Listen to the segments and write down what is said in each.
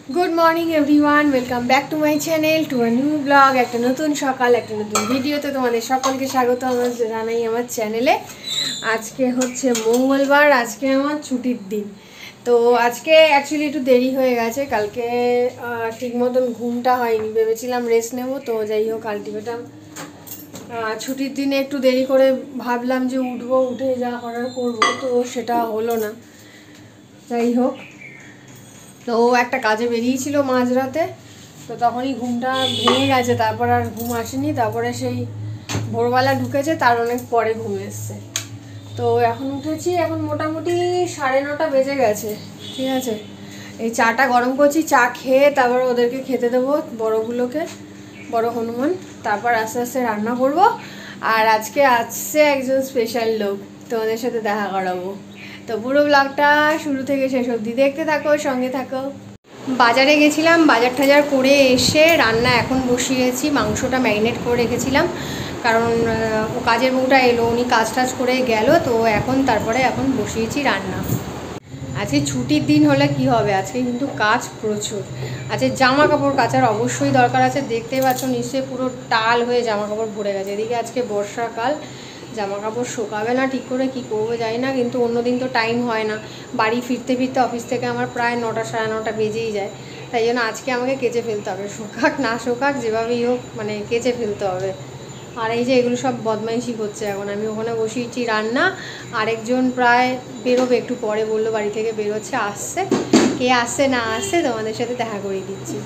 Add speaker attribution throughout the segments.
Speaker 1: Good morning everyone welcome back to my channel to a new blog एक नतून सकाल एक नतून भिडियोते तुम्हारे सकल के स्वागत जानाई आमार चैनेले। आज के होच्छे मंगलवार, आज के आमार छुटिर दिन। तो आज के एक्चुअली एकटु देरी हो गेछे, कालके ठीक मतन घुमटा हयनि, भेबेछिलाम रेस्ट नेब। तो যাই হোক আলটিমেটাম छुटिर दिने एकटु देरी करे भाबलाम जे उठबो, उठे जा करार करबो, तो सेटा हलो ना। যাই হোক तो एक काजे बेरिয়েছিল মাঝরাতে, तो তখনই ঘুমটা ভেঙে গেছে। তারপর আর ঘুম আসেনি, তারপরে সেই ভোরবেলা ঢুকেছে, তার অনেক পরে ঘুম এসছে। তো এখন উঠেছি, এখন মোটামুটি 9:30 বেজে গেছে। ঠিক আছে, এই চাটা গরম করছি, চা খেয়ে তারপর ওদেরকে খেতে দেবো, বড়গুলোকে, বড় হনুমান। তারপর আস্তে আস্তে রান্না করব। আর আজকে আসছে একজন স্পেশাল লোক, তোমাদের সাথে দেখা করাবো। तो पुरो ब्लगटा शुरू থেকে শেষ অবধি দেখতে থাকো, সঙ্গে থাকো। বাজারে গেছিলাম, বাজার টাজার করে এসে রান্না এখন বসিয়েছি। মাংসটা ম্যারিনেট করে রেখেছিলাম, কারণ ও কাজের বউটা এলো, উনি কাজ টাজ করে গেল। তো এখন বসিয়েছি রান্না। আজকে ছুটির দিন হলে কি হবে, আজকে কিন্তু কাজ প্রচুর আছে। জামা কাপড় কাচার অবশ্যই দরকার আছে। দেখতেই পাচ্ছ নিশ্চয়ই পুরো টাল হয়ে জামা কাপড় ভরে গেছে। এদিকে আজকে বর্ষাকাল, জামা কাপড় শুকাবে না ঠিক করে, কি করবো জানি না। কিন্তু অন্যদিন তো টাইম হয় না, বাড়ি ফিরতে ফিরতে অফিস থেকে আমার প্রায় 9টা সাড়ে 9টা বেজেই যায়। তাই জন্য আজকে আমাকে কেচে ফেলতে হবে, শোকাক না শোকাক যেভাবেই হোক, মানে কেচে ফেলতে হবে। আর এই যে এগুলো সব বদমাইশি করছে। এখন আমি ওখানে বসিয়েছি রান্না, আরেকজন প্রায় বেরোবে একটু পরে, বললো বাড়ি থেকে বেরোচ্ছে, আসছে। কে আসছে না আসছে তোমাদের সাথে দেখা করিয়ে দিচ্ছি।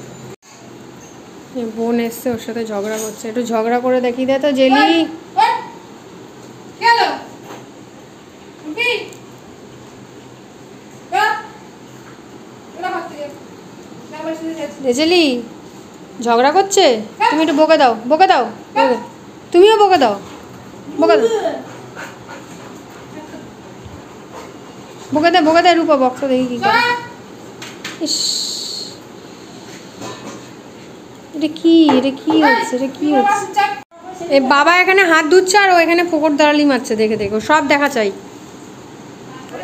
Speaker 1: বোন এসছে, ওর সাথে ঝগড়া করছে, একটু ঝগড়া করে দেখিয়ে দে তো জেলি। জেলি ঝগড়া করছে, তুমি একটু বকে দাও, বকে দাও, তুমিও বকে দাও, বকে দাও, বকে দাও, বকে দাও। রূপা বক্স দেখি কি করে। ইস, এটা কি, এটা কি হচ্ছে, এটা কি হচ্ছে? এই বাবা এখানে হাত ধুচ্ছে আর ও এখানে ফোকর দাঁড়ালি মারছে। দেখে দেখো, সব দেখা চাই,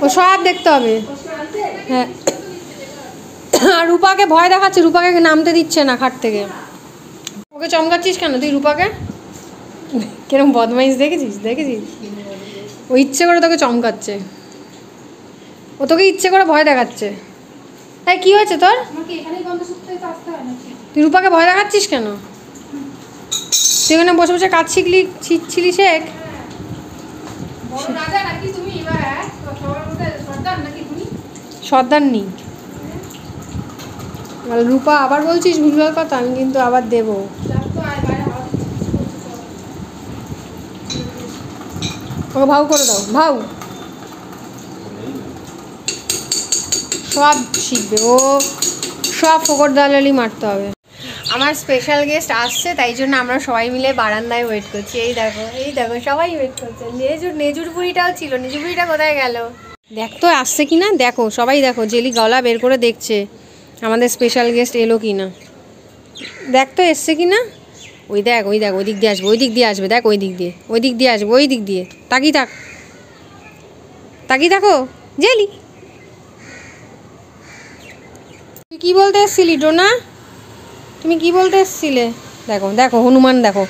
Speaker 1: ও সব দেখতে হবে। হ্যাঁ, আর রূপাকে ভয় দেখাচ্ছে, রূপাকে নামতে দিচ্ছে না খাট থেকে। ওকে চমকাচ্ছিস কেন তুই রূপাকে? কিরকম বদমাইশ দেখেছিস, দেখেছিস? ও ইচ্ছে করে তোকে চমকাচ্ছে, ও তোকে ইচ্ছে করে ভয় দেখাচ্ছে। তাই কি হয়েছে তোর? তুই রূপাকে ভয় দেখাচ্ছিস কেন? তুই এখানে বসে বসে কাজ শিখছিলি, শেখ। সর্দার নেই। রূপা আবার বলছিস ভুলভাল কথা, আমি কিন্তু আবার দেব। ওকে ভাউ করে দাও, ভাউ। সব শিখবে ও, সব ফোকর দালালি মারতে হবে। আমার স্পেশাল গেস্ট আসছে, তাই জন্য আমরা সবাই মিলে বারান্দায় ওয়েট করছি। এই দেখো, এই দেখো, সবাই ওয়েট করছে। নেজুর বুড়িটাও ছিল, নেজুর বুড়িটা কোথায় গেল? দেখ তো আসছে কি না, দেখো সবাই দেখো। জেলি গলা বের করে দেখছে আমাদের স্পেশাল গেস্ট এলো কি না। দেখ তো এসছে কি না। ওই দেখ, ওই দেখ, ওই দিক দিয়ে আসবে, ওই দিক দিয়ে আসবে, দেখ ওই দিক দিয়ে, ওই দিক দিয়ে আসবে, ওই দিক দিয়ে। তাকিয়ে থাক, তাকিয়ে থাকো। জেলি তুই কী বলতে এসছিলি ডোনা? তুমি কি বলতে এসছিলে? দেখো দেখো হনুমান, দেখো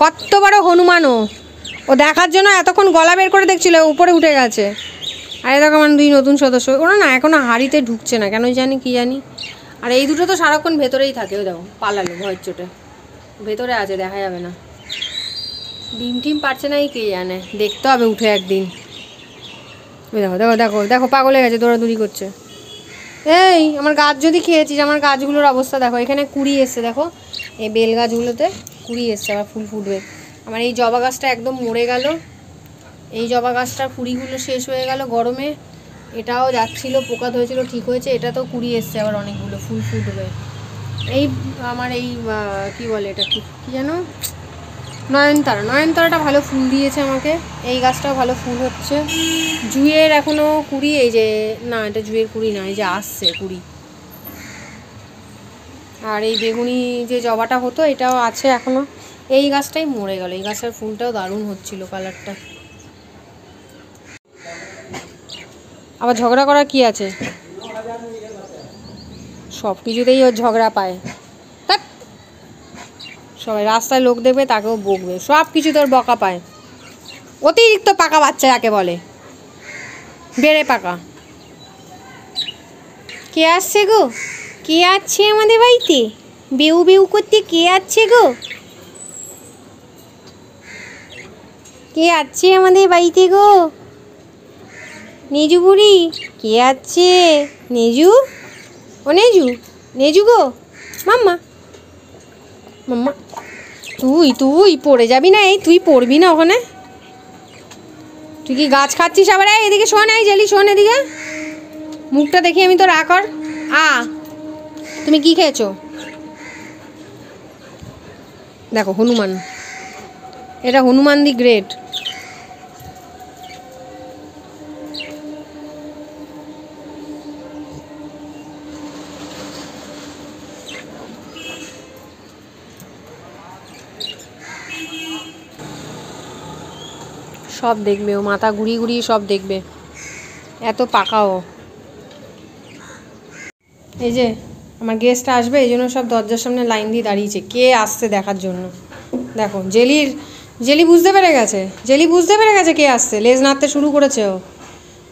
Speaker 1: কত বড় হনুমানও। ও দেখার জন্য এতক্ষণ গলা বের করে দেখছিল, উপরে উঠে গেছে। আরে দেখো আমার 2 নতুন সদস্য, ওরা না এখনও হাঁড়িতে ঢুকছে না, কেন জানি কি জানি। আর এই দুটো তো সারাক্ষণ ভেতরেই থাকে। ওই দেখো পালালো ভয়ের চোটে, ভেতরে আছে, দেখা যাবে না। ডিম টিম পারছে না, এই কে জানে, দেখতে হবে উঠে একদিন। ওই দেখো দেখো দেখো দেখো, পাগল হয়ে গেছে, দৌড়াদৌড়ি করছে। এই আমার গাছ যদি খেয়েছিস, আমার গাছগুলোর অবস্থা দেখো। এখানে কুড়ি এসছে, দেখো এই বেল গাছগুলোতে কুড়ি এসছে, আবার ফুল ফুটবে। আমার এই জবা গাছটা একদম মরে গেল, এই জবা গাছটার কুড়িগুলো শেষ হয়ে গেল গরমে। এটাও যাচ্ছিলো, পোকা ধরেছিল, ঠিক হয়েছে। এটা তো কুড়ি এসছে, আবার অনেকগুলো ফুল ফুটবে। এই আমার এই কি বলে এটা, কি যেন, নয়নতারা, নয়নতারাটা ভালো ফুল দিয়েছে আমাকে। এই গাছটাও ভালো ফুল হচ্ছে। জুঁইয়ের এখনও কুড়ি, এই যে না, এটা জুঁইয়ের কুড়ি না, এই যে আসছে কুড়ি। আর এই বেগুনি যে জবাটা হতো, এটাও আছে এখনও। এই গাছটাই মরে গেল, এই গাছের ফুলটাও দারুণ হচ্ছিল কালারটা। আবার ঝগড়া করা কি আছে, সব কিছুতেই ওর ঝগড়া পায়। তা সবাই রাস্তায় লোক দেখবে তাকেও বকবে, সব কিছু তোর বকা পায়। অতিরিক্ত পাকা বাচ্চা যাকে বলে, বেড়ে পাকা। কে আসছে গো? কে আসছে আমাদের বাড়িতে? বেউ বেউ করতে কে আসছে গো? কে আসছে আমাদের বাড়িতে গো? নেজু বুড়ি কে আসছে? নেজু, ও নেজু, নেজু গো, মাম্মা মাম্মা। তুই তুই পড়ে যাবি না? এই তুই পড়বি না ওখানে? তুই কি গাছ খাচ্ছিস আবার? এদিকে শোন, এই জেলি শোন, এদিকে মুখটা দেখি আমি তোর কর। তুমি কি খেয়েছো? দেখো হনুমান, এটা হনুমান দি গ্রেট। সব দেখবে ও, মাথা ঘুরিয়ে ঘুরিয়ে সব দেখবে, এত পাকাও। এই যে আমার গেস্ট আসবে, এই জন্য সব দরজার সামনে লাইন দিয়ে দাঁড়িয়েছে কে আসছে দেখার জন্য। দেখো জেলি বুঝতে পেরে গেছে, জেলি বুঝতে পেরে গেছে কে আসছে, লেজ নাড়তে শুরু করেছে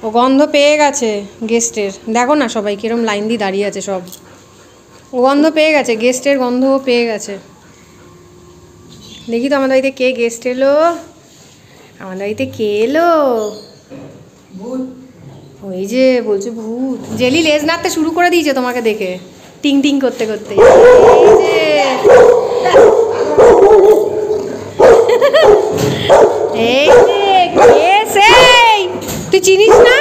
Speaker 1: ও গন্ধ পেয়ে গেছে গেস্টের। দেখো না সবাই কিরম লাইন দিয়ে দাঁড়িয়ে আছে সব, ও গন্ধ পেয়ে গেছে, গেস্টের গন্ধও পেয়ে গেছে। দেখি তো আমাদের বাড়িতে কে গেস্ট এলো, আমাদের বাড়িতে কে এলো? ওই যে বলছে ভূত। জেলি লেজ নাড়তে শুরু করে দিয়েছে তোমাকে দেখে, টিং টিং করতে করতে। এই যে কে সেই, তুই চিনিস না?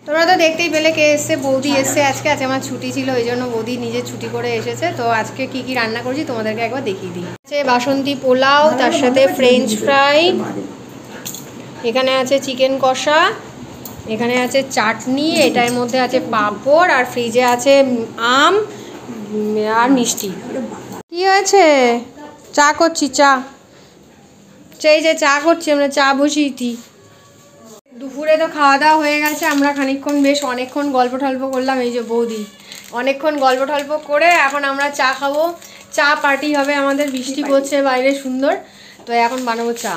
Speaker 1: তোমরা তো দেখতেই পেলে কে এসছে, বৌদি এসছে আজকে। আজকে আমার ছুটি ছিল, ওই জন্য বৌদি নিজে ছুটি করে এসেছে। তো আজকে কি কি রান্না করছি তোমাদেরকে একবার দেখিয়ে দিই। আছে বাসন্তী পোলাও, তার সাথে ফ্রেঞ্চ ফ্রাই, এখানে আছে চিকেন কষা, এখানে আছে চাটনি, এটার মধ্যে আছে পাঁপড়, আর ফ্রিজে আছে আম আর মিষ্টি। কি হয়েছে? চা করছি, চা। এই যে চা করছি আমরা, চা বসিয়েছি। দুপুরে তো খাওয়া দাওয়া হয়ে গেছে, আমরা খানিকক্ষণ বেশ অনেকক্ষণ গল্প টল্প করলাম। এই যে বৌদি অনেকক্ষণ গল্প টল্প করে এখন আমরা চা খাবো। চা পার্টি হবে আমাদের, বৃষ্টি পড়ছে বাইরে সুন্দর। তো এখন বানাবো চা।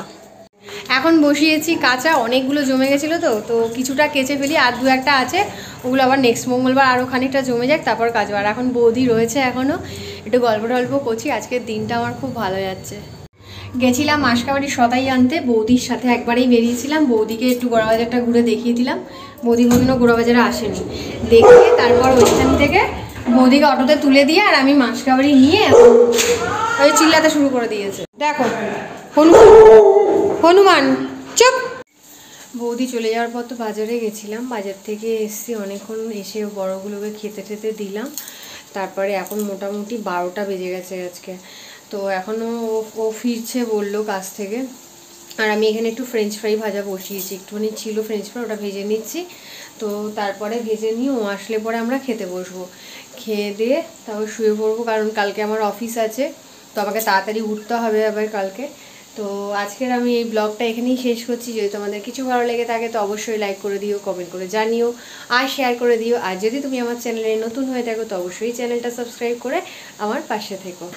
Speaker 1: এখন বসিয়েছি কাঁচা, অনেকগুলো জমে গেছিলো তো কিছুটা কেচে ফেলি, আর দু একটা আছে, ওগুলো আবার নেক্সট মঙ্গলবার আরও খানিকটা জমে যাক, তারপর কাচবো। আর এখন বৌদি রয়েছে, এখনও একটু গল্প টল্প করছি। আজকের দিনটা আমার খুব ভালো যাচ্ছে। গেছিলাম মাসকাবাড়ি সদাই আনতে, বৌদির সাথে একবারেই বেরিয়েছিলাম। বৌদিকে একটু গোড়াবাজারটা ঘুরে দেখিয়ে দিলাম, বৌদি কোনোদিনও গোড়াবাজারে আসেনি। দেখিয়ে তারপর ওইখান থেকে বৌদিকে অটোতে তুলে দিয়ে আর আমি মাসকাবাড়ি নিয়ে ওই চিল্লাতে শুরু করে দিয়েছে। দেখো হনুমান চুপ। বৌদি চলে যাওয়ার পর তো বাজারে গেছিলাম, বাজার থেকে এসছি অনেকক্ষণ, এসে বড়গুলোকে খেতে টেতে দিলাম। তারপরে এখন মোটামুটি 12টা বেজে গেছে আজকে। তো এখনও ও ফিরছে বললো কাজ থেকে। আর আমি এখানে একটু ফ্রেঞ্চ ফ্রাই ভাজা বসিয়েছি, একটুখানি ছিল ফ্রেঞ্চ ফ্রাই, ওটা ভেজে নিচ্ছি। তো তারপরে ভেজে নিয়ে ও আসলে পরে আমরা খেতে বসবো, খেয়ে দিয়ে তারপর শুয়ে পড়বো, কারণ কালকে আমার অফিস আছে, তো আমাকে তাড়াতাড়ি উঠতে হবে আবার কালকে। তো আজকের আমি এই ব্লগটা এখানেই শেষ করছি। যদি তোমাদের কিছু ভালো লেগে থাকে তো অবশ্যই লাইক করে দিও, কমেন্ট করে জানিও, আর শেয়ার করে দিও। আর যদি তুমি আমার চ্যানেলে নতুন হয়ে থাকো তো অবশ্যই চ্যানেলটা সাবস্ক্রাইব করে আমার পাশে থেকো।